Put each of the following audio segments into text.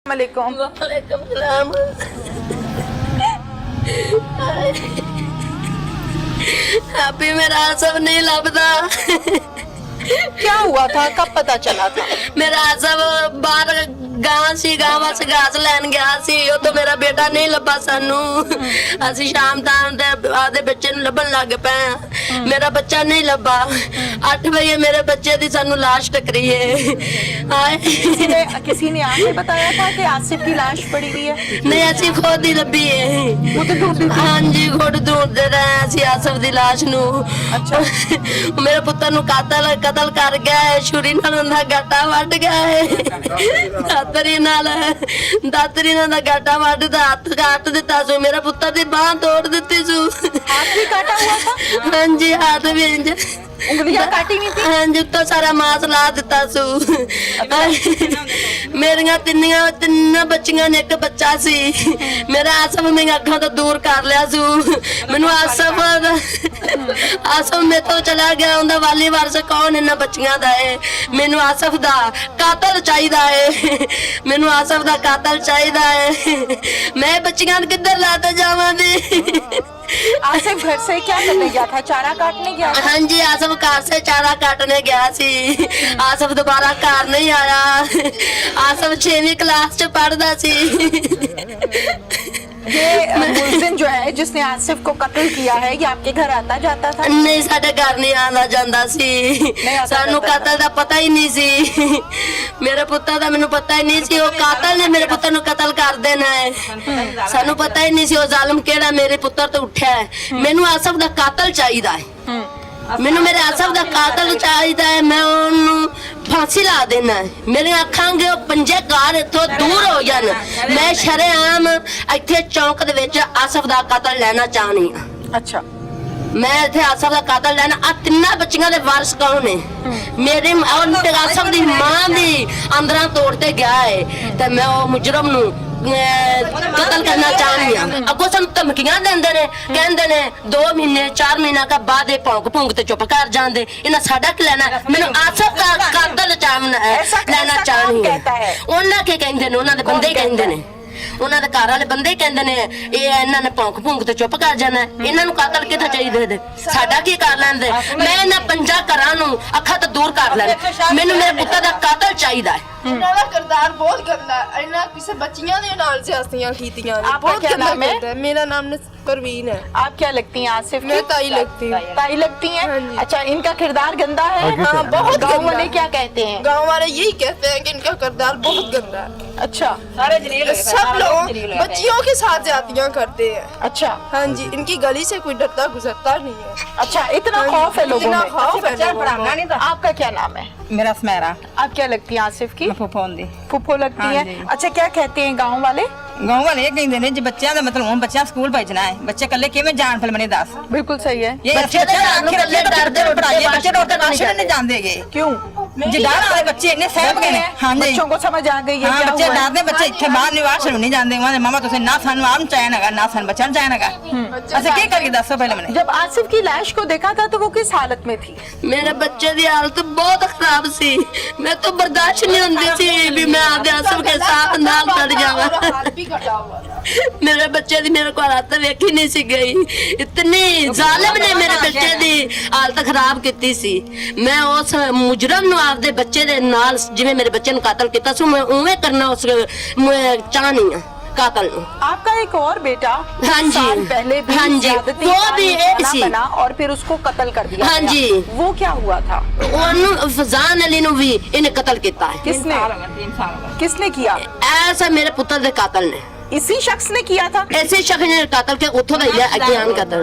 वालेकुम। वालेकुम सलाम। अभी मेरा सब नहीं लभदा। क्या हुआ था, कब पता चला था? मेरा सब बाहर गां सी, गांव से घास लैन गया सी, ਉਹ ਤੋਂ ਮੇਰਾ ਬੇਟਾ ਨਹੀਂ ਲੱਭਾ ਸਾਨੂੰ। ਅਸੀਂ ਸ਼ਾਮ ਤੱਕ ਆਦੇ ਬੱਚੇ ਨੂੰ ਲੱਭਣ ਲੱਗ ਪਏ ਆ। ਮੇਰਾ ਬੱਚਾ ਨਹੀਂ ਲੱਭਾ। 8 ਵਜੇ ਮੇਰੇ ਬੱਚੇ ਦੀ ਸਾਨੂੰ ਲਾਸ਼ टकरी है। किसी ने आके बताया था कि आसिफ की लाश पड़ी हुई है? नहीं, ਅਸੀਂ खुद ही ਲੱਭੀ है। ਹਾਂਜੀ, ਖੁਦ ਢੂੰਡਦੇ ਰਹੇ ਅਸੀਂ ਆਸਫ ਦੀ ਲਾਸ਼ ਨੂੰ। ਅੱਛਾ। ਮੇਰੇ ਪੁੱਤਰ ਨੂੰ ਕਤਲ ਕਰ ਗਿਆ ਹੈ, ਛੁਰੀ ਨਾਲ ਉਹਦਾ ਗਾਟਾ ਵੱਢ ਗਿਆ ਹੈ। ਦਾਤਰੀ ਨਾਲ ਦਾ ਗਾਟਾ ਵੱਢਦਾ, ਹੱਥ ਕੱਟ ਦਿੱਤਾ ਸੂ। ਮੇਰਾ ਪੁੱਤਰ ਦੀ ਬਾਂਹ ਤੋੜ ਦਿੱਤੀ ਸੂ। हाथ भी काटा हुआ था? ਹਾਂਜੀ, ਹੱਥ ਵੀ ਇੰਜ उंगलियां काटी हुई थी? ਹਾਂਜੀ, ਉੱਤੋਂ ਸਾਰਾ ਮਾਸ ਲਾ ਦਿੱਤਾ ਸੂ। ਮੇਰੀਆਂ ਤਿੰਨ ਬੱਚੀਆਂ ਨੇ, ਇੱਕ ਬੱਚਾ ਸੀ। ਮੇਰਾ ਆਸਫ ਮੇਰੀਆਂ ਅੱਖਾਂ ਤੋਂ ਦੂਰ ਕਰ ਲਿਆ ਸੂ। ਮੈਨੂੰ ਆਸਫ ਮੇਰੇ ਤੋਂ ਚਲਾ ਗਿਆ। ਉਹਦਾ ਵਾਲੀ ਵਾਰਸ ਕੌਣ ਇਹਨਾਂ ਬੱਚੀਆਂ ਦਾ ਹੈ? ਮੈਨੂੰ ਆਸਫ ਦਾ ਕਾਤਲ ਚਾਹੀਦਾ ਹੈ। ਮੈਨੂੰ ਆਸਫ ਦਾ ਕਾਤਲ ਚਾਹੀਦਾ ਹੈ। ਮੈਂ ਬੱਚੀਆਂ ਨੂੰ ਕਿੱਧਰ ਲੈ ਕੇ ਜਾਵਾਂਗੀ? आसिफ घर से क्या करने गया था? चारा काटने गया था? हाँ जी, आसफ घर से चारा काटने गया सी। आसफ दोबारा घर नहीं आया। आसफ 6वीं क्लास च पढ़दा सी। ये मुलजिम जो है जिसने आसिफ को कत्ल किया है, ये आपके घर आता जाता था? नहीं, साडे घर नहीं आंदा जांदा सी। सानू कातल दा पता ही नहीं सी। मेरे पुत्तर दा मैनू पता ही नहीं सी। वो कातल ने मेरे पुत्तर नू कत्ल कर देना है। सानू पता ही नहीं सी वो जालिम केड़ा मेरे पुत्तर तो उठा है। मैनू आसफ दा कातल चाहिदा है। मैनू मेरे आसफ दा कातल चाहिदा है। मैं ओनू फांसी ला देना है। मेरे आखांगे पंजे कार इथों दूर हो जान। मैं शरेआम इत्थे चौक दे विच आसफ दा कातल लेना चाहनी हां। अच्छा। मैं इत्थे आसफ दा कातल लेना। आ तिन्ना बच्चियां दे वारिस कौन है? मेरे आसफ दी मां दी अंदरां तोड़ते गया है ते मैं ओ मुजरम नू कतल करना चाहनी हूं। अगो सन धमकियां देंदे ने, कहंदे ने 2 महीने 4 महीना का बाद भौंक भूंक ते चुप कर जांदे। इन्हां साडा की लेना? मैनू आसफ दा कातल लेना चाहनी है। उन्हां के कहंदे ने? उन्हां दे बंदे ही कहंदे ने। ਉਹਨਾਂ ਦੇ ਘਰ ਵਾਲੇ ਬੰਦੇ ਹੀ ਕਹਿੰਦੇ ਨੇ ਇਹ ਇਹਨਾਂ ਨੇ ਭੌਂਕ ਭੂੰਕ ਤੇ ਚੁੱਪ ਕਰ ਜਾਣਾ। ਇਹਨਾਂ ਨੂੰ ਕਾਤਲ ਕਿੱਥੇ ਚਾਹੀਦੇ ਨੇ? ਸਾਡਾ ਕੀ ਕਰ ਲੈਂਦੇ? ਮੈਂ ਇਹਨਾਂ 5 ਘਰਾਂ ਨੂੰ ਅੱਖਾਂ ਤੋਂ ਦੂਰ ਕਰ ਲੈਣ। ਮੈਨੂੰ ਮੇਰੇ ਪੁੱਤਰ ਦਾ ਕਾਤਲ ਚਾਹੀਦਾ ਹੈ। ਇਹਨਾਂ ਦਾ ਕਿਰਦਾਰ ਬਹੁਤ ਗੰਦਾ ਹੈ। ਇਹਨਾਂ ਕਿਸੇ ਬੱਚੀਆਂ ਦੇ ਨਾਲ ਸਿਆਸਤੀਆਂ ਕੀਤੀਆਂ ਨੇ। ਬਹੁਤ ਗੰਦਾ ਕਰਦਾ है। मेरा नाम परवीन है। आप क्या लगती हैं आसिफ? मैं ताई लगती हूँ। ताई लगती हैं? अच्छा, इनका किरदार गंदा है? हाँ, बहुत। गाँव वाले क्या कहते हैं? गाँव वाले यही कहते हैं कि इनका किरदार बहुत गंदा है। अच्छा। सब लोग बच्चियों के साथ ज्यादतियाँ करते हैं। अच्छा। हाँ जी, इनकी गली से कोई डरता गुजरता नहीं है। अच्छा, इतना खौफ है लोगों इतना में? खौफ है लोगों को। आपका क्या नाम है? मेरा स्मैरा। आप क्या लगती हैं आसिफ की? फुफो होंदी। फुफो लगती हाँ है? जी। अच्छा, क्या कहते हैं गाँव वाले? गाँव वाले ये कहते हैं जी बच्चों का मतलब हम बच्चा स्कूल भेजना है। बच्चे कल्ले किवें जान फिल्म ने दस? बिल्कुल सही है। ये बच्चे बच्चे डॉक्टर राशन नहीं जानदेगे। क्यों? जी डर वाले बच्चे इन्ने सहम गए। हाँ जी, बच्चों को समझ आ गई है हाँ क्या बच्चे हुआ है? डरते। बच्चे इत्थे बाहर निवास नहीं जानते। वहां मामा तुसे ना सानू आम चैन है ना सान बच्चा चैन है। अच्छा क्या करके दसो पहले मैंने? जब आसिफ की लाश को देखा था तो वो किस हालत में थी? मेरे बच्चे की हालत बहुत खराब सी। मैं तो बर्दाश्त नहीं होती सी भी मैं आपके आसफ के साथ नाल चढ़ जावा। हाथ भी कटा हुआ था। मेरे बच्चे दी मेरे को हालत वेखी नहीं सी गई। इतनी जालिम ने मेरे बच्चे दी हालत खराब की सी। मैं उस मुजरम नू आपदे बच्चे दे नाल जिवें मेरे बच्चे नू कातल कीता सो मैं उवें करना उस चाहनी हां कातल नू। आपका एक और बेटा हाँ जी। साल पहले भी हाँ जी, ज्यादती वो का भी निशाना ऐसी। बना और फिर उसको कत्ल कर दिया हाँ गया। जी। वो क्या हुआ था? ओनू फजान अली नू भी इन्हें कत्ल कीता है। किसने? 3 साल किसने किया? ऐसा मेरे पुत्र दे कातल ने इसी शख्स ने किया था? ऐसे शख्स ने कातल के उठो दा लिया अज्ञान कातल।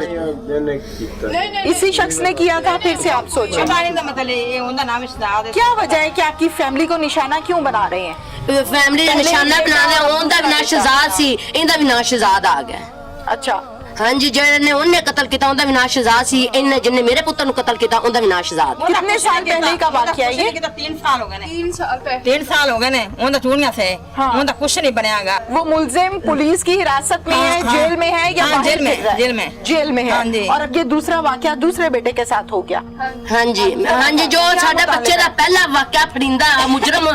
इसी शख्स ने किया था? फिर से आप सोचिए पता नहीं मतलब ये उनका नाम इस्ताद है। क्या वजह है कि आपकी फैमिली को निशाना क्यों बना रहे हैं? फैमिली का निशाना बना लिया। ओंदा भी ना शहजाद सी, इंदा भी ना शहजाद आ गया। अच्छा, हाँ जी, जिन्हें उन्हें कत्ल किया उनका भी नाम शहजाद सी, इन्हें जिन्हें मेरे पुत्र को कत्ल किया उनका भी नाम शहजाद। कितने साल पहले का वाकया है ये? 3 साल हो गए ने। 3 साल पहले 3 साल हो गए ने। उनका चूड़ियां से हाँ। उनका कुछ नहीं बनेगा। वो मुलजिम पुलिस की हिरासत में है, हाँ, जेल में है या हाँ, बाहर जेल में, फिर रहा है? जेल में। जेल में हाँ है। जी। और अब ये दूसरा वाकया दूसरे बेटे के साथ हो गया। हाँ जी, जो साडे बच्चे का पहला वाकया फड़ींदा मुजरम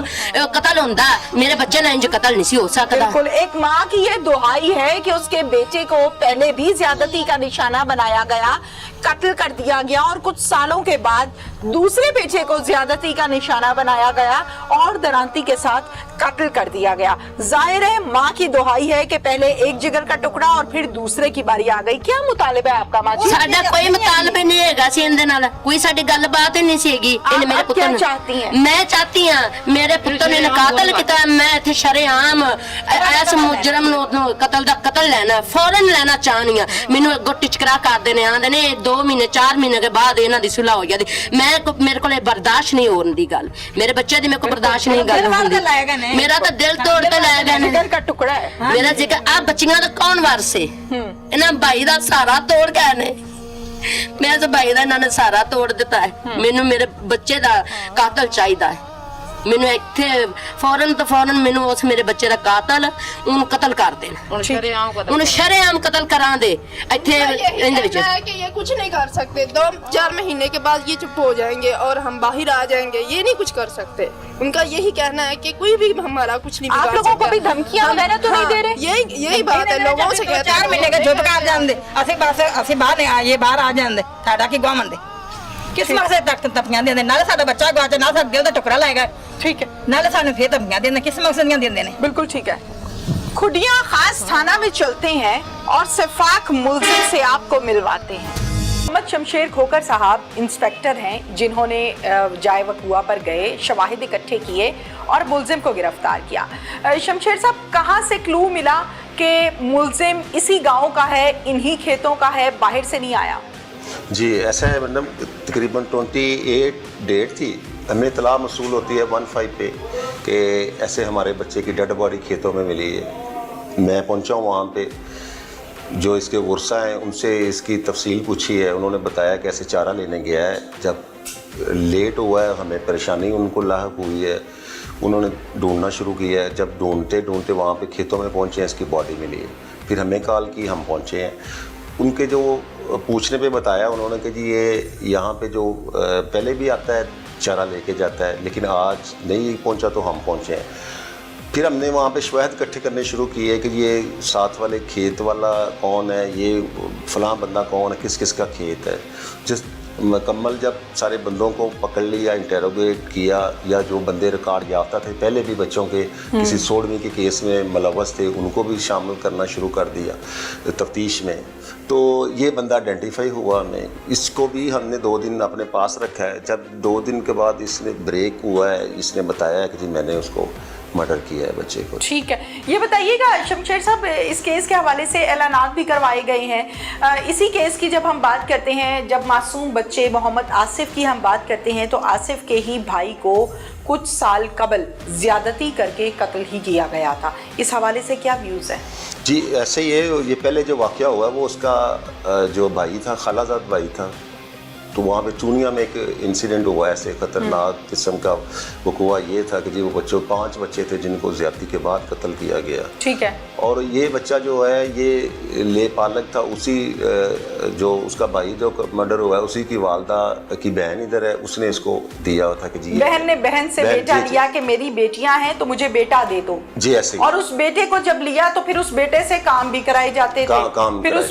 कत्ल होंदा, मेरे बच्चे ने इंज कत्ल नहीं सी हो सकदा। बिल्कुल, एक माँ की ये दुहाई है कि उसके बेटे को पहले भी ज्यादती का निशाना बनाया गया, कत्ल कर दिया गया और कुछ सालों के बाद दूसरे बेटे को ज्यादती का निशाना बनाया गया और दरांती के साथ कत्ल कर दिया गया। जाहिर है माँ की दुहाई है कि पहले एक जिगर का टुकड़ा और फिर दूसरे की बारी आ गई। क्या मुतालिबा है आपका माँ जी? साडा कोई मुतालबा नहीं हैगा सी इनदे नाल, कोई साडी गलबात ही नहीं सीगी। इन मेरे आप पुत्र क्या ने चाहती हैं? मैं चाहती हां मेरे पुत्र ने कातल किया, मैं इत्थे शरेआम ऐस मुजरम नु कत्ल दा कत्ल लेना फौरन लेना चाहनी हां। मेनू अगो टिचकरा कर देने आंदे ने 2 महीने 4 महीने के बाद इन्हां दी सुलह हो जाती। मेरे को बर्दाश्त नहीं होने दी गल, मेरे बच्चे दी मेरे को बर्दाश्त नहीं गल होंदी। मेरा तो दिल तोड़ के ले गए जिगर का टुकड़ा है। मेरा जिगर आ बच्चियां दा कौन वारस है? इन्हां भाई दा सारा तोड़ गए ने। मैं तो भाई दा इन्होंने सारा तोड़ दिता है। मेनू मेरे बच्चे दा कातल चाहिदा है। मेनू इत्थे फौरन तो फौरन मेनू उस मेरे बच्चे दा कातल उन कत्ल कर देन, उन शरेआम कत्ल करा दे। इत्थे इंदे विच है कि ये कुछ नहीं कर सकते, 2-4 महीने के बाद ये चुप हो जाएंगे और हम बाहर आ जाएंगे, ये नहीं कुछ कर सकते। उनका यही कहना है कि कोई भी हमारा कुछ नहीं आप बिगाड़ लोगों को सकता। भी धमकियां वगैरह तो नहीं दे रहे? यही बात है, लोगों से कहते 4 महीने के चुप कर जांदे। ਅਸੀਂ ਬਾਹਰ ਨਹੀਂ ਆਏ, ਬਾਹਰ ਆ ਜਾਂਦੇ। ਸਾਡਾ ਕੀ ਗਵਾਹ ਮੰਨਦੇ? किस मकसद तक धमकियां देंदे? नाले साडा बच्चा गवाचा, नाले साडे दिल दा टुकड़ा लाएगा। ठीक है, नाले सानू फिर धमकियां देंदे। किस मकसद दियां देंदे ने? बिल्कुल ठीक है। खुडिया खास थाना में चलते हैं और सिफाक मुलजिम से आपको मिलवाते हैं। मोहम्मद शमशेर खोकर साहब इंस्पेक्टर हैं जिन्होंने जाए वकुआ पर गए, शवाहिद इकट्ठे किए और मुलजिम को गिरफ्तार किया। शमशेर साहब, कहाँ से क्लू मिला कि मुलजिम इसी गांव का है, इन्हीं खेतों का है, बाहर से नहीं आया? जी ऐसा है मैडम, तकरीबन 28 डेट थी, हमें इतला मसूल होती है 15 पे कि ऐसे हमारे बच्चे की डेड बॉडी खेतों में मिली है। मैं पहुंचा हूँ वहाँ पे, जो इसके वर्षा हैं उनसे इसकी तफसील पूछी है। उन्होंने बताया कि ऐसे चारा लेने गया है, जब लेट हुआ है हमें परेशानी उनको लाहक हुई है, उन्होंने ढूंढना शुरू किया है। जब ढूंढते ढूंढते वहाँ पे खेतों में पहुँचे हैं, इसकी बॉडी मिली है। फिर हमें कॉल की, हम पहुँचे हैं। उनके जो पूछने पे बताया उन्होंने कि जी ये यहाँ पे जो पहले भी आता है चारा लेके जाता है, लेकिन आज नहीं पहुँचा तो हम पहुँचे हैं। फिर हमने वहाँ पे शवाहिद इकट्ठे करने शुरू किए कि ये साथ वाले खेत वाला कौन है, ये फलां बंदा कौन है, किस किस का खेत है। जिस मुकम्मल जब सारे बंदों को पकड़ लिया, इंटेरोगेट किया, या जो बंदे रिकॉर्ड याफ्ता थे पहले भी बच्चों के किसी सोडवी के केस में मुलव्वस थे, उनको भी शामिल करना शुरू कर दिया तफ्तीश में। तो ये बंदा आइडेंटिफाई हुआ हमें, इसको भी हमने 2 दिन अपने पास रखा है। जब 2 दिन के बाद इसने ब्रेक हुआ है, इसने बताया कि जी मैंने उसको मर्डर किया है बच्चे को। ठीक है, ये बताइएगा शमशेर साहब, इस केस के हवाले से ऐलानात भी करवाए गए हैं। इसी केस की जब हम बात करते हैं, जब मासूम बच्चे मोहम्मद आसिफ की हम बात करते हैं, तो आसिफ के ही भाई को कुछ साल कबल ज्यादती करके कत्ल ही किया गया था। इस हवाले से क्या व्यूज़ है? जी ऐसे ही है, ये पहले जो वाक़या हुआ वो उसका जो भाई था, खालाजाद भाई था, तो वहाँ पे चूनिया में एक इंसिडेंट हुआ ऐसे ख़तरनाक किस्म का वक़ुआ। ये था कि जी वो बच्चों 5 बच्चे थे जिनको ज़्यादती के बाद कत्ल किया गया। ठीक है। और ये बच्चा जो है ये ले पालक था, उसी जो उसका भाई जो मर्डर हुआ है उसी की वालदा की बहन इधर है, उसने इसको दिया हुआ था कि जी बहन ने बहन से बेटा लिया कि मेरी बेटियां हैं तो मुझे बेटा दे दो जी, ऐसे। और उस बेटे को जब लिया तो फिर उस बेटे से काम भी कराए जाते थे, फिर उस